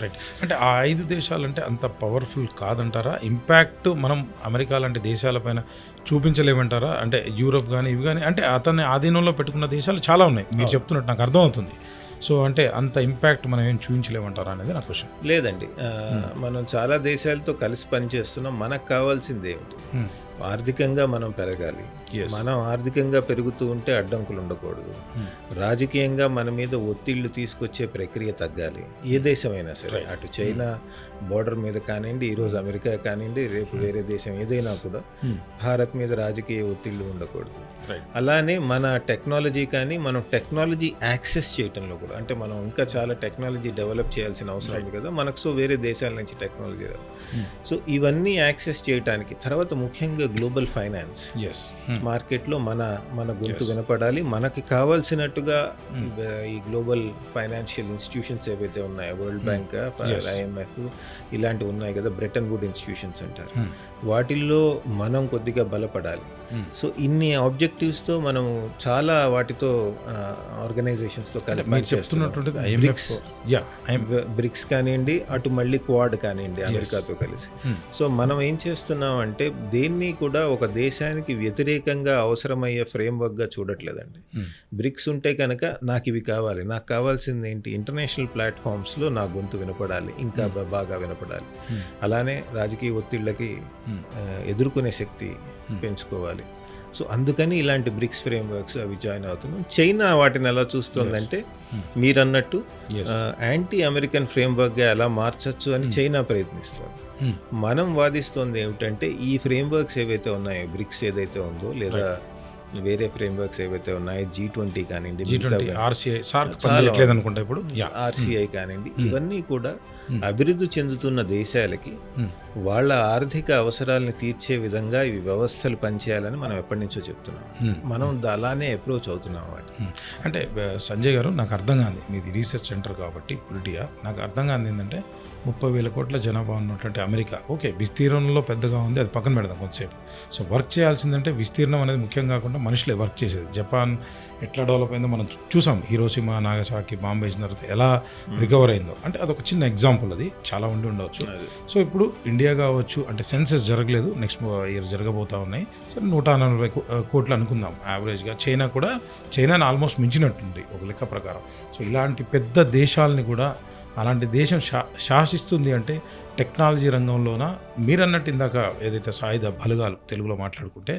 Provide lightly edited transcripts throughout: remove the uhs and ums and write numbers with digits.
Right. అంటే ఆ 5 దేశాలంటే అంత పవర్ఫుల్ కాదంటారా? ఇంపాక్ట్ మనం అమెరికా లాంటి దేశాలపైన చూపించలేమంటారా? అంటే యూరోప్ గానీ, ఇవి గానీ అంటే అతన్ని ఆధీనంలో పెట్టుకున్న దేశాలు చాలా ఉన్నాయి. మీరు చెప్తున్నట్టు నాకు అర్థమవుతుంది. సో అంటే అంత ఇంపాక్ట్ మనం ఏం చూపించలేమంటారా అనేది నా క్వశ్చన్. లేదండి, మనం చాలా దేశాలతో కలిసి పనిచేస్తున్నాం. మనకు కావాల్సింది ఏమిటి? ఆర్థికంగా మనం పెరగాలి. మనం ఆర్థికంగా పెరుగుతూ ఉంటే అడ్డంకులు ఉండకూడదు. రాజకీయంగా మన మీద ఒత్తిళ్లు తీసుకొచ్చే ప్రక్రియ తగ్గాలి. ఏ దేశమైనా సరే, అటు చైనా బోర్డర్ మీద కానివ్వండి, ఈరోజు అమెరికా కానివ్వండి, రేపు వేరే దేశం ఏదైనా కూడా భారత్ మీద రాజకీయ ఒత్తిళ్లు ఉండకూడదు. అలానే మన టెక్నాలజీ కానీ, మనం టెక్నాలజీ యాక్సెస్ చేయటంలో కూడా, అంటే మనం ఇంకా చాలా టెక్నాలజీ డెవలప్ చేయాల్సిన అవసరం ఉంది కదా మనకు. సో వేరే దేశాల నుంచి టెక్నాలజీ రాదు. సో ఇవన్నీ యాక్సెస్ చేయడానికి, తర్వాత ముఖ్యంగా గ్లోబల్ ఫైనాన్స్ మార్కెట్లో మన గొంతు వినపడాలి. మనకి కావాల్సినట్టుగా ఈ గ్లోబల్ ఫైనాన్షియల్ ఇన్స్టిట్యూషన్స్ ఏవైతే ఉన్నాయో, వరల్డ్ బ్యాంక్, IMF ఇలాంటివి ఉన్నాయి కదా, బ్రెటన్ వుడ్ ఇన్స్టిట్యూషన్స్ అంటారు, వాటిల్లో మనం కొద్దిగా బలపడాలి. సో ఇన్ని ఆబ్జెక్టివ్స్తో మనం చాలా వాటితో ఆర్గనైజేషన్స్తో కలిపి బ్రిక్స్ కానివ్వండి, అటు మళ్ళీ క్వాడ్ కానివ్వండి అమెరికాతో కలిసి. సో మనం ఏం చేస్తున్నాం అంటే దేన్ని కూడా ఒక దేశానికి వ్యతిరేకంగా అవసరమయ్యే ఫ్రేమ్వర్క్గా చూడట్లేదండి. బ్రిక్స్ ఉంటే కనుక నాకు ఇవి కావాలి, నాకు కావాల్సింది ఏంటి? ఇంటర్నేషనల్ ప్లాట్ఫామ్స్లో నా గొంతు వినపడాలి, ఇంకా బాగా వినపడాలి. అలానే రాజకీయ ఒత్తిళ్ళకి ఎదుర్కొనే శక్తి పెంచుకోవాలి. సో అందుకని ఇలాంటి బ్రిక్స్ ఫ్రేమ్వర్క్స్ అవి జాయిన్ అవుతున్నాం. చైనా వాటిని ఎలా చూస్తుందంటే మీరన్నట్టు యాంటీ అమెరికన్ ఫ్రేమ్వర్క్గా ఎలా మార్చచ్చు అని చైనా ప్రయత్నిస్తుంది. మనం వాదిస్తోంది ఏమిటంటే ఈ ఫ్రేమ్వర్క్స్ ఏవైతే ఉన్నాయో, బ్రిక్స్ ఏదైతే ఉందో, లేదా వేరే ఫ్రేమ్వర్క్స్ ఏవైతే ఉన్నాయో, G20 కానివ్వండి, RCI కానివ్వండి, ఇవన్నీ కూడా అభివృద్ధి చెందుతున్న దేశాలకి వాళ్ళ ఆర్థిక అవసరాలను తీర్చే విధంగా ఇవి వ్యవస్థలు పనిచేయాలని మనం ఎప్పటి నుంచో చెప్తున్నాం. మనం అలానే అప్రోచ్ అవుతున్నాం వాటి. అంటే సంజయ్ గారు, నాకు అర్థం కాదు, మీది రీసెర్చ్ సెంటర్ కాబట్టి పొలిటియా, నాకు అర్థం కాదు ఏంటంటే 30,000 కోట్ల జనాభా ఉన్నటువంటి అమెరికా, ఓకే విస్తీర్ణంలో పెద్దగా ఉంది, అది పక్కన పెడదాం కొంతసేపు. సో వర్క్ చేయాల్సిందంటే విస్తీర్ణం అనేది ముఖ్యం కాకుండా మనుషులే వర్క్ చేసేది. జపాన్ ఎట్లా డెవలప్ అయిందో మనం చూసాం. హిరోషిమా, నాగసాకి బాంబే వేసిన తర్వాత ఎలా రికవర్ అయిందో, అంటే అదొక చిన్న ఎగ్జాంపుల్, అది చాలా ఉండవచ్చు. సో ఇప్పుడు ఇండియా కావచ్చు, అంటే సెన్సెస్ జరగలేదు, నెక్స్ట్ ఇయర్ జరగబోతా ఉన్నాయి. సరే 140 కోట్లు అనుకుందాం యావరేజ్గా. చైనాని ఆల్మోస్ట్ మించినట్టుంది ఒక లెక్క ప్రకారం. సో ఇలాంటి పెద్ద దేశాలని కూడా అలాంటి దేశం శాసిస్తుంది అంటే టెక్నాలజీ రంగంలోన, మీరన్నట్టు ఇందాక ఏదైతే సాయుధ బలగాలు తెలుగులో మాట్లాడుకుంటే,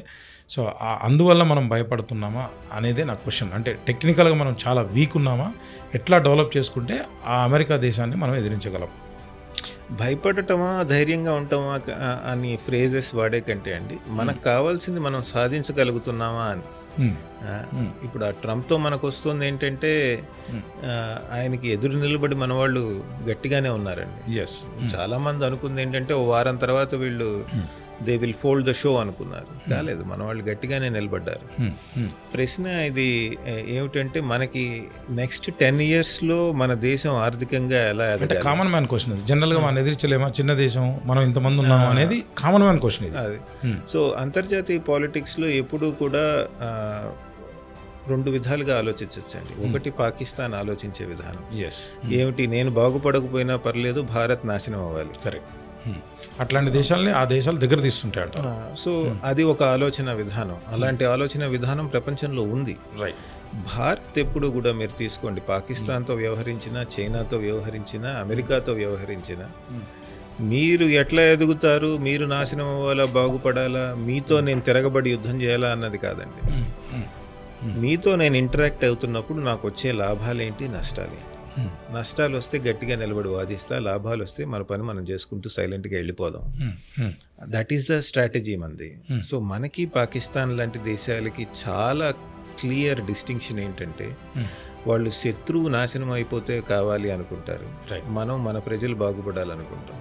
సో అందువల్ల మనం భయపడుతున్నామా అనేదే నా క్వశ్చన్. అంటే టెక్నికల్గా మనం చాలా వీక్ ఉన్నామా? ఎట్లా డెవలప్ చేసుకుంటే ఆ అమెరికా దేశాన్ని మనం ఎదిరించగలం? భయపడటమా, ధైర్యంగా ఉంటామా అని ఫ్రేజెస్ వాడే కంటే అండి, మనకు కావాల్సింది మనం సాధించగలుగుతున్నామా అని. ఇప్పుడు ఆ ట్రంప్తో మనకు వస్తుంది ఏంటంటే, ఆయనకి ఎదురు నిలబడి మన వాళ్ళు గట్టిగానే ఉన్నారండి. చాలా మంది అనుకుంది ఏంటంటే ఓ వారం తర్వాత వీళ్ళు they will fold the show అనుకున్నారు. కాలేదు, మన వాళ్ళు గట్టిగానే నిలబడ్డారు. ప్రశ్న ఇది ఏమిటంటే, మనకి నెక్స్ట్ 10 yearsలో మన దేశం ఆర్థికంగా ఎలా ఎదగాలి? కామన్ మ్యాన్ క్వశ్చన్ అది. జనరల్గా మనం ఎదిరించలేమా, చిన్న దేశం, మనం ఇంతమంది ఉన్నాము అనేది కామన్ మ్యాన్ క్వశ్చన్ ఇది. అది. సో అంతర్జాతీయ పాలిటిక్స్లో ఎప్పుడూ కూడా 2 విధాలుగా ఆలోచించవచ్చండి. ఒకటి పాకిస్తాన్ ఆలోచించే విధానం ఏమిటి, నేను బాగుపడకపోయినా పర్లేదు, భారత్ నాశనం అవ్వాలి. కరెక్ట్. అట్లాంటి దేశాలని ఆ దేశాలు దగ్గర తీస్తుంటాయంట. సో అది ఒక ఆలోచన విధానం. అలాంటి ఆలోచన విధానం ప్రపంచంలో ఉంది. భారత్ ఎప్పుడు కూడా మీరు తీసుకోండి, పాకిస్తాన్తో వ్యవహరించినా, చైనాతో వ్యవహరించినా, అమెరికాతో వ్యవహరించినా, మీరు ఎట్లా ఎదుగుతారు, మీరు నాశనం అవ్వాలా, బాగుపడాలా, మీతో నేను తిరగబడి యుద్ధం చేయాలా అన్నది కాదండి. మీతో నేను ఇంటరాక్ట్ అవుతున్నప్పుడు నాకు వచ్చే లాభాలేంటి, నష్టాలేంటి. నష్టాలు వస్తే గట్టిగా నిలబడి వాదిస్తా, లాభాలు వస్తే మన పని మనం చేసుకుంటూ సైలెంట్గా వెళ్ళిపోదాం. దట్ ఈస్ ద స్ట్రాటజీ మంది. సో మనకి పాకిస్తాన్ లాంటి దేశాలకి చాలా క్లియర్ డిస్టింక్షన్ ఏంటంటే, వాళ్ళు శత్రువు నాశనం అయిపోతే కావాలి అనుకుంటారు, మనం మన ప్రజలు బాగుపడాలనుకుంటాం.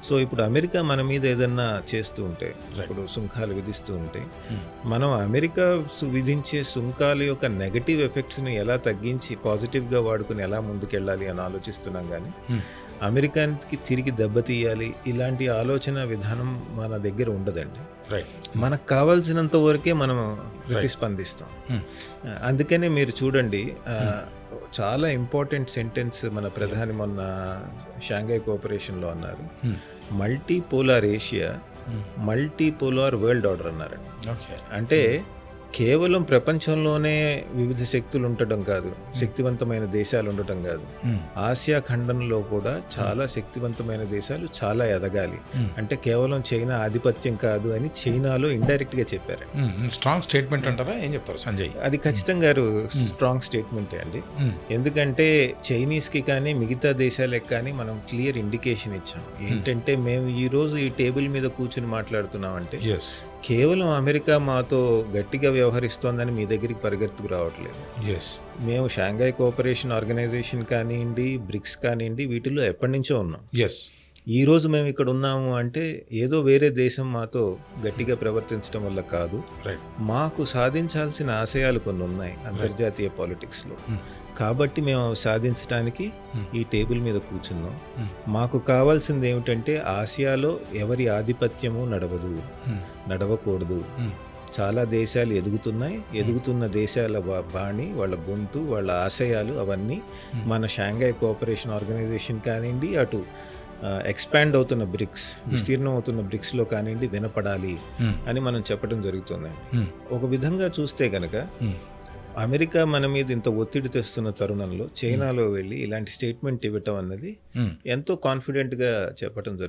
సో ఇప్పుడు అమెరికా మన మీద ఏదన్నా చేస్తూ ఉంటే, ఇప్పుడు సుంకాలు విధిస్తూ ఉంటే, మనం అమెరికా విధించే సుంకాల యొక్క నెగటివ్ ఎఫెక్ట్స్ని ఎలా తగ్గించి పాజిటివ్గా వాడుకుని ఎలా ముందుకెళ్ళాలి అని ఆలోచిస్తున్నాం. కానీ అమెరికాకి తిరిగి దెబ్బతీయాలి ఇలాంటి ఆలోచన విధానం మన దగ్గర ఉండదండి. మనకు కావాల్సినంత వరకే మనం ప్రతిస్పందిస్తాం. అందుకనే మీరు చూడండి, చాలా ఇంపార్టెంట్ సెంటెన్స్ మన ప్రధాని మొన్న షాంఘై కోఆపరేషన్లో అన్నారు. Multi polar Asia, multi polar world order అన్నారండి. ఓకే. అంటే కేవలం ప్రపంచంలోనే వివిధ శక్తులు ఉండటం కాదు, శక్తివంతమైన దేశాలు ఉండటం కాదు, ఆసియా ఖండంలో కూడా చాలా శక్తివంతమైన దేశాలు చాలా ఎదగాలి. అంటే కేవలం చైనా ఆధిపత్యం కాదు అని చైనాలో ఇండైరెక్ట్ గా చెప్పారు. స్ట్రాంగ్ స్టేట్మెంట్ అంటారా, ఏం చెప్తారు సంజయ్? అది ఖచ్చితంగా స్ట్రాంగ్ స్టేట్మెంటే అండి. ఎందుకంటే చైనీస్ కి కానీ మిగతా దేశాలకు కానీ మనం క్లియర్ ఇండికేషన్ ఇచ్చాం. ఏంటంటే మేము ఈ రోజు ఈ టేబుల్ మీద కూర్చుని మాట్లాడుతున్నాం అంటే కేవలం అమెరికా మాతో గట్టిగా వ్యవహరిస్తోందని మీ దగ్గరికి పరిగెత్తుకు రావట్లేదు. మేము షాంఘై కోఆపరేషన్ ఆర్గనైజేషన్ కానివ్వండి, బ్రిక్స్ కానివ్వండి, వీటిల్లో ఎప్పటి నుంచో ఉన్నాం. ఈ రోజు మేము ఇక్కడ ఉన్నాము అంటే ఏదో వేరే దేశం మాతో గట్టిగా ప్రవర్తించడం వల్ల కాదు. మాకు సాధించాల్సిన ఆశయాలు కొన్ని ఉన్నాయి అంతర్జాతీయ పాలిటిక్స్లో. కాబట్టి మేము సాధించడానికి ఈ టేబుల్ మీద కూర్చున్నాం. మాకు కావాల్సింది ఏమిటంటే ఆసియాలో ఎవరి ఆధిపత్యము నడవకూడదు. చాలా దేశాలు ఎదుగుతున్నాయి. ఎదుగుతున్న దేశాల బాణి, వాళ్ళ గొంతు, వాళ్ళ ఆశయాలు అవన్నీ మన షాంఘై కోఆపరేషన్ ఆర్గనైజేషన్ కానివ్వండి, అటు ఎక్స్పాండ్ అవుతున్న బ్రిక్స్, విస్తీర్ణం అవుతున్న బ్రిక్స్లో కానివ్వండి వినపడాలి అని మనం చెప్పడం జరుగుతుందండి. ఒక విధంగా చూస్తే కనుక అమెరికా మన మీద ఇంత ఒత్తిడి తెస్తున్న తరుణంలో చైనాలో వెళ్ళి ఇలాంటి స్టేట్మెంట్ ఇవ్వటం అన్నది ఎంతో కాన్ఫిడెంట్గా చెప్పడం జరుగుతుంది.